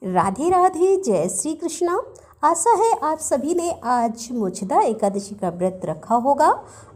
राधे राधे, जय श्री कृष्णा। आशा है आप सभी ने आज मोक्षदा एकादशी का व्रत रखा होगा।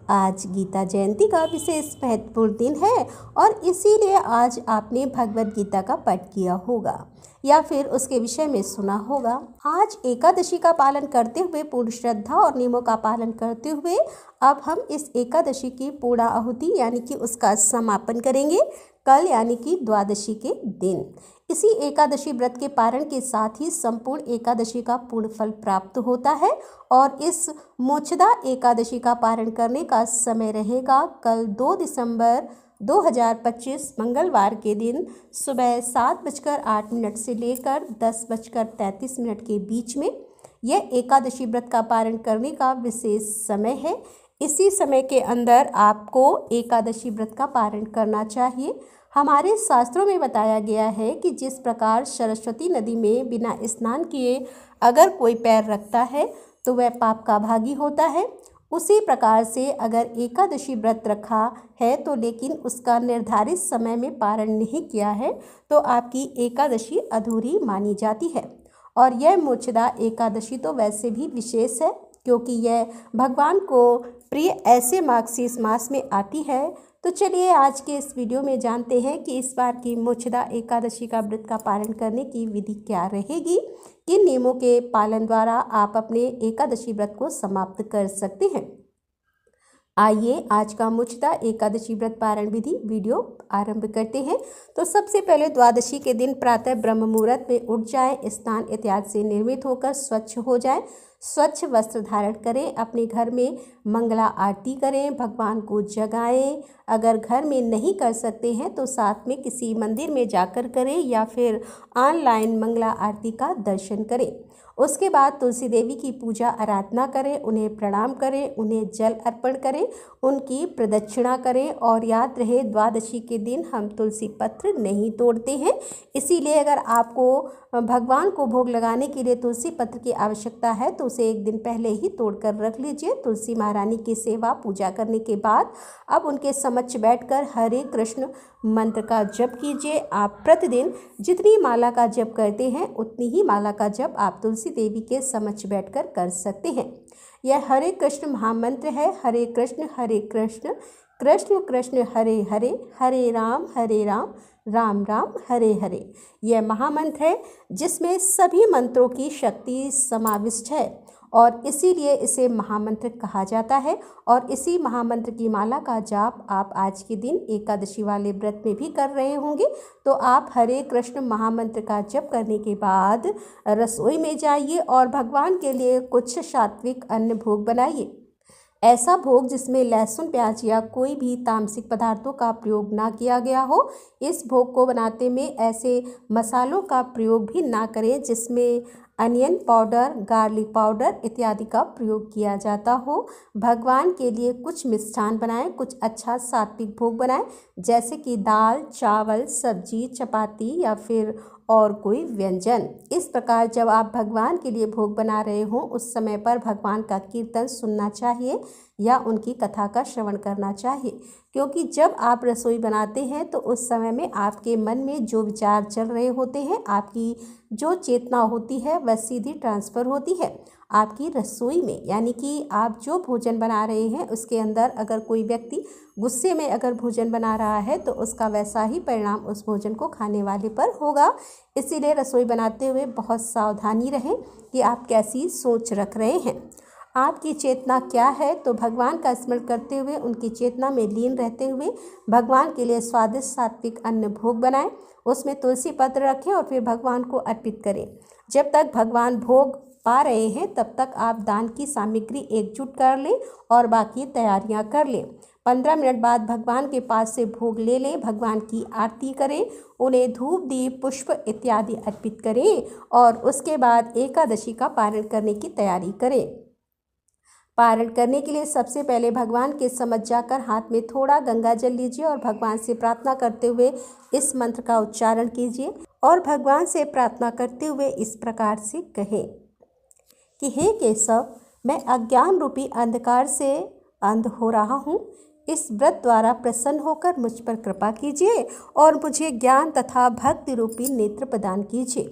आज गीता जयंती का विशेष महत्वपूर्ण दिन है और इसीलिए आज आपने भगवत गीता का पाठ किया होगा या फिर उसके विषय में सुना होगा। आज एकादशी का पालन करते हुए, पूर्ण श्रद्धा और नियमों का पालन करते हुए अब हम इस एकादशी की पूर्ण आहुति यानी कि उसका समापन करेंगे कल यानी कि द्वादशी के दिन। इसी एकादशी व्रत के पारण के साथ ही संपूर्ण एकादशी का पूर्ण फल प्राप्त होता है और इस मोक्षदा एकादशी का पारण करने का समय रहेगा कल 2 दिसंबर 2025 मंगलवार के दिन सुबह 7:08 से लेकर 10:33 के बीच में। यह एकादशी व्रत का पारण करने का विशेष समय है। इसी समय के अंदर आपको एकादशी व्रत का पारण करना चाहिए। हमारे शास्त्रों में बताया गया है कि जिस प्रकार सरस्वती नदी में बिना स्नान किए अगर कोई पैर रखता है तो वह पाप का भागी होता है, उसी प्रकार से अगर एकादशी व्रत रखा है तो लेकिन उसका निर्धारित समय में पारण नहीं किया है तो आपकी एकादशी अधूरी मानी जाती है। और यह मोक्षदा एकादशी तो वैसे भी विशेष है क्योंकि यह भगवान को प्रिय ऐसे मार्गशीर्ष मास में आती है। तो चलिए आज के इस वीडियो में जानते हैं कि इस बार की मोक्षदा एकादशी का व्रत का पालन करने की विधि क्या रहेगी, किन नियमों के पालन द्वारा आप अपने एकादशी व्रत को समाप्त कर सकते हैं। आइए आज का मोक्षदा एकादशी व्रत पारण विधि वीडियो आरंभ करते हैं। तो सबसे पहले द्वादशी के दिन प्रातः ब्रह्म मुहूर्त में उठ जाएं, स्नान इत्यादि से निर्मित होकर स्वच्छ हो जाएं, स्वच्छ वस्त्र धारण करें, अपने घर में मंगला आरती करें, भगवान को जगाएं। अगर घर में नहीं कर सकते हैं तो साथ में किसी मंदिर में जाकर करें या फिर ऑनलाइन मंगला आरती का दर्शन करें। उसके बाद तुलसी देवी की पूजा आराधना करें, उन्हें प्रणाम करें, उन्हें जल अर्पण करें, उनकी प्रदक्षिणा करें। और याद रहे द्वादशी के दिन हम तुलसी पत्र नहीं तोड़ते हैं, इसीलिए अगर आपको भगवान को भोग लगाने के लिए तुलसी पत्र की आवश्यकता है तो उसे एक दिन पहले ही तोड़कर रख लीजिए। तुलसी महारानी की सेवा पूजा करने के बाद अब उनके समक्ष बैठकर हरे कृष्ण मंत्र का जप कीजिए। आप प्रतिदिन जितनी माला का जप करते हैं उतनी ही माला का जप आप तुलसी देवी के समक्ष बैठकर कर सकते हैं। यह हरे कृष्ण महामंत्र है। हरे कृष्ण कृष्ण कृष्ण हरे हरे, हरे राम राम राम हरे हरे। यह महामंत्र है जिसमें सभी मंत्रों की शक्ति समाविष्ट है और इसीलिए इसे महामंत्र कहा जाता है। और इसी महामंत्र की माला का जाप आप आज के दिन एकादशी वाले व्रत में भी कर रहे होंगे। तो आप हरे कृष्ण महामंत्र का जप करने के बाद रसोई में जाइए और भगवान के लिए कुछ सात्विक अन्न भोग बनाइए। ऐसा भोग जिसमें लहसुन प्याज या कोई भी तामसिक पदार्थों का प्रयोग ना किया गया हो। इस भोग को बनाते में ऐसे मसालों का प्रयोग भी ना करें जिसमें अनियन पाउडर, गार्लिक पाउडर इत्यादि का प्रयोग किया जाता हो। भगवान के लिए कुछ मिष्ठान बनाएं, कुछ अच्छा सात्विक भोग बनाएं जैसे कि दाल, चावल, सब्जी, चपाती या फिर और कोई व्यंजन। इस प्रकार जब आप भगवान के लिए भोग बना रहे हो उस समय पर भगवान का कीर्तन सुनना चाहिए या उनकी कथा का श्रवण करना चाहिए, क्योंकि जब आप रसोई बनाते हैं तो उस समय में आपके मन में जो विचार चल रहे होते हैं, आपकी जो चेतना होती है वह सीधी ट्रांसफ़र होती है आपकी रसोई में। यानी कि आप जो भोजन बना रहे हैं उसके अंदर अगर कोई व्यक्ति गुस्से में अगर भोजन बना रहा है तो उसका वैसा ही परिणाम उस भोजन को खाने वाले पर होगा। इसीलिए रसोई बनाते हुए बहुत सावधानी रहें कि आप कैसी सोच रख रहे हैं, आपकी चेतना क्या है। तो भगवान का स्मरण करते हुए, उनकी चेतना में लीन रहते हुए भगवान के लिए स्वादिष्ट सात्विक अन्न भोग बनाएं, उसमें तुलसी पत्र रखें और फिर भगवान को अर्पित करें। जब तक भगवान भोग पा रहे हैं तब तक आप दान की सामग्री एकजुट कर लें और बाकी तैयारियां कर लें। 15 मिनट बाद भगवान के पास से भोग ले लें, भगवान की आरती करें, उन्हें धूप दीप पुष्प इत्यादि अर्पित करें और उसके बाद एकादशी का पारण करने की तैयारी करें। पारण करने के लिए सबसे पहले भगवान के समक्ष जाकर हाथ में थोड़ा गंगा जल लीजिए और भगवान से प्रार्थना करते हुए इस मंत्र का उच्चारण कीजिए और भगवान से प्रार्थना करते हुए इस प्रकार से कहें कि हे केशव, मैं अज्ञान रूपी अंधकार से अंध हो रहा हूँ। इस व्रत द्वारा प्रसन्न होकर मुझ पर कृपा कीजिए और मुझे ज्ञान तथा भक्ति रूपी नेत्र प्रदान कीजिए।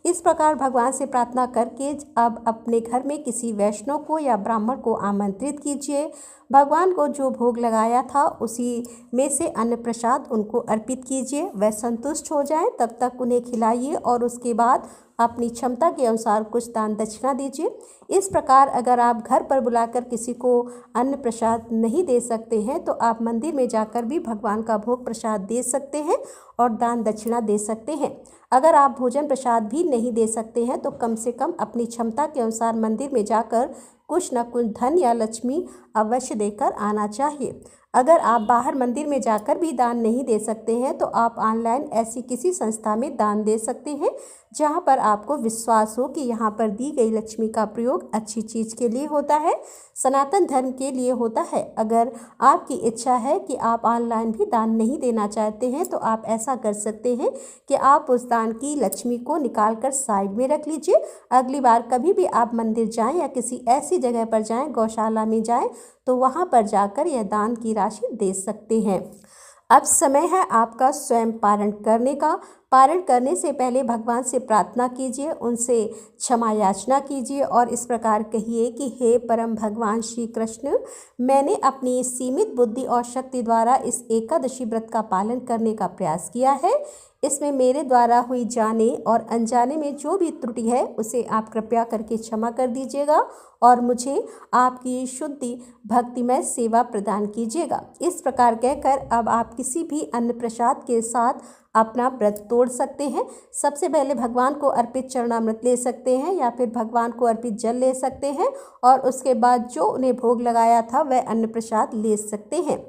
इस प्रकार भगवान से प्रार्थना करके अब अपने घर में किसी वैष्णव को या ब्राह्मण को आमंत्रित कीजिए। भगवान को जो भोग लगाया था उसी में से अन्न प्रसाद उनको अर्पित कीजिए। वह संतुष्ट हो जाएं तब तक उन्हें खिलाइए और उसके बाद अपनी क्षमता के अनुसार कुछ दान दक्षिणा दीजिए। इस प्रकार अगर आप घर पर बुलाकर किसी को अन्न प्रसाद नहीं दे सकते हैं तो आप मंदिर में जाकर भी भगवान का भोग प्रसाद दे सकते हैं और दान दक्षिणा दे सकते हैं। अगर आप भोजन प्रसाद भी नहीं दे सकते हैं तो कम से कम अपनी क्षमता के अनुसार मंदिर में जाकर कुछ न कुछ धन या लक्ष्मी अवश्य देकर आना चाहिए। अगर आप बाहर मंदिर में जाकर भी दान नहीं दे सकते हैं तो आप ऑनलाइन ऐसी किसी संस्था में दान दे सकते हैं जहां पर आपको विश्वास हो कि यहां पर दी गई लक्ष्मी का प्रयोग अच्छी चीज़ के लिए होता है, सनातन धर्म के लिए होता है। अगर आपकी इच्छा है कि आप ऑनलाइन भी दान नहीं देना चाहते हैं तो आप ऐसा कर सकते हैं कि आप उस दान की लक्ष्मी को निकाल कर साइड में रख लीजिए। अगली बार कभी भी आप मंदिर जाएं या किसी ऐसी जगह पर जाएं, गौशाला में जाएं, तो वहां पर जाकर यह दान की राशि दे सकते हैं। अब समय है आपका स्वयं पारण करने का। पारण करने से पहले भगवान से प्रार्थना कीजिए, उनसे क्षमा याचना कीजिए और इस प्रकार कहिए कि हे परम भगवान श्री कृष्ण, मैंने अपनी सीमित बुद्धि और शक्ति द्वारा इस एकादशी व्रत का पालन करने का प्रयास किया है। इसमें मेरे द्वारा हुई जाने और अनजाने में जो भी त्रुटि है उसे आप कृपया करके क्षमा कर दीजिएगा और मुझे आपकी शुद्धि भक्तिमय सेवा प्रदान कीजिएगा। इस प्रकार कहकर अब आप किसी भी अन्न प्रसाद के साथ अपना व्रत तोड़ सकते हैं। सबसे पहले भगवान को अर्पित चरणामृत ले सकते हैं या फिर भगवान को अर्पित जल ले सकते हैं और उसके बाद जो उन्हें भोग लगाया था वह अन्न प्रसाद ले सकते हैं।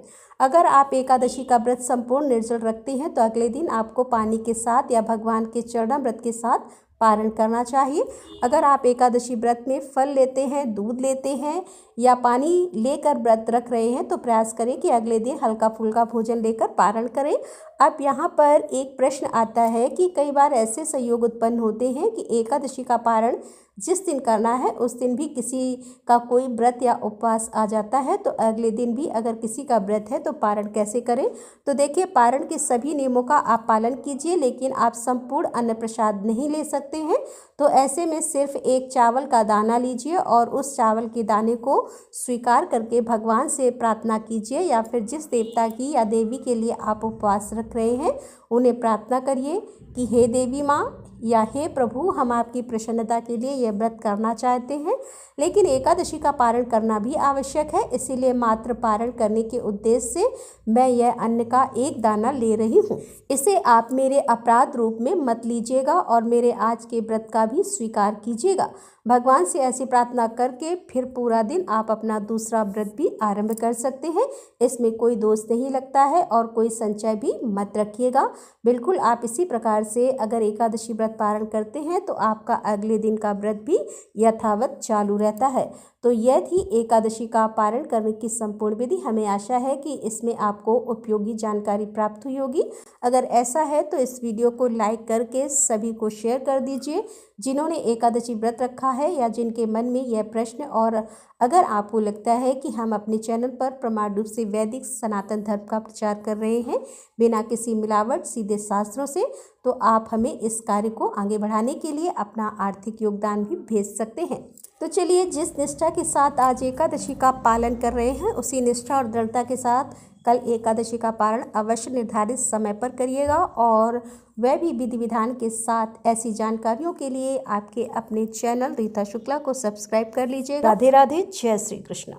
अगर आप एकादशी का व्रत संपूर्ण निर्जल रखते हैं तो अगले दिन आपको पानी के साथ या भगवान के चरणामृत के साथ पारण करना चाहिए। अगर आप एकादशी व्रत में फल लेते हैं, दूध लेते हैं या पानी लेकर व्रत रख रहे हैं तो प्रयास करें कि अगले दिन हल्का फुल्का भोजन लेकर पारण करें। अब यहाँ पर एक प्रश्न आता है कि कई बार ऐसे संयोग उत्पन्न होते हैं कि एकादशी का पारण जिस दिन करना है उस दिन भी किसी का कोई व्रत या उपवास आ जाता है, तो अगले दिन भी अगर किसी का व्रत है तो पारण कैसे करें। तो देखिए, पारण के सभी नियमों का आप पालन कीजिए, लेकिन आप संपूर्ण अन्न प्रसाद नहीं ले सकते हैं। तो ऐसे में सिर्फ एक चावल का दाना लीजिए और उस चावल के दाने को स्वीकार करके भगवान से प्रार्थना कीजिए या फिर जिस देवता की या देवी के लिए आप उपवास रख रहे हैं उन्हें प्रार्थना करिए कि हे देवी माँ या हे प्रभु, हम आपकी प्रसन्नता के लिए यह व्रत करना चाहते हैं। लेकिन एकादशी का पारण करना भी आवश्यक है, इसीलिए मात्र पारण करने के उद्देश्य से मैं यह अन्न का एक दाना ले रही हूँ। इसे आप मेरे अपराध रूप में मत लीजिएगा और मेरे आज के व्रत का भी स्वीकार कीजिएगा। भगवान से ऐसी प्रार्थना करके फिर पूरा दिन आप अपना दूसरा व्रत भी आरंभ कर सकते हैं। इसमें कोई दोष नहीं लगता है और कोई संचय भी मत रखिएगा। बिल्कुल आप इसी प्रकार से अगर एकादशी व्रत पारण करते हैं तो आपका अगले दिन का व्रत भी यथावत चालू रहता है। तो यह थी एकादशी का पारण करने की संपूर्ण विधि। हमें आशा है कि इसमें आपको उपयोगी जानकारी प्राप्त हुई होगी। अगर ऐसा है तो इस वीडियो को लाइक करके सभी को शेयर कर दीजिए जिन्होंने एकादशी व्रत रखा है या जिनके मन में यह प्रश्न। और अगर आपको लगता है कि हम अपने चैनल पर प्रमाण रूप से वैदिक सनातन धर्म का प्रचार कर रहे हैं बिना किसी मिलावट, सीधे शास्त्रों से, तो आप हमें इस कार्य को आगे बढ़ाने के लिए अपना आर्थिक योगदान भी भेज सकते हैं। तो चलिए, जिस निष्ठा के साथ आज एकादशी का पालन कर रहे हैं उसी निष्ठा और दृढ़ता के साथ कल एकादशी का पारण अवश्य निर्धारित समय पर करिएगा और वह भी विधि विधान के साथ। ऐसी जानकारियों के लिए आपके अपने चैनल रीता शुक्ला को सब्सक्राइब कर लीजिएगा। राधे राधे, जय श्री कृष्ण।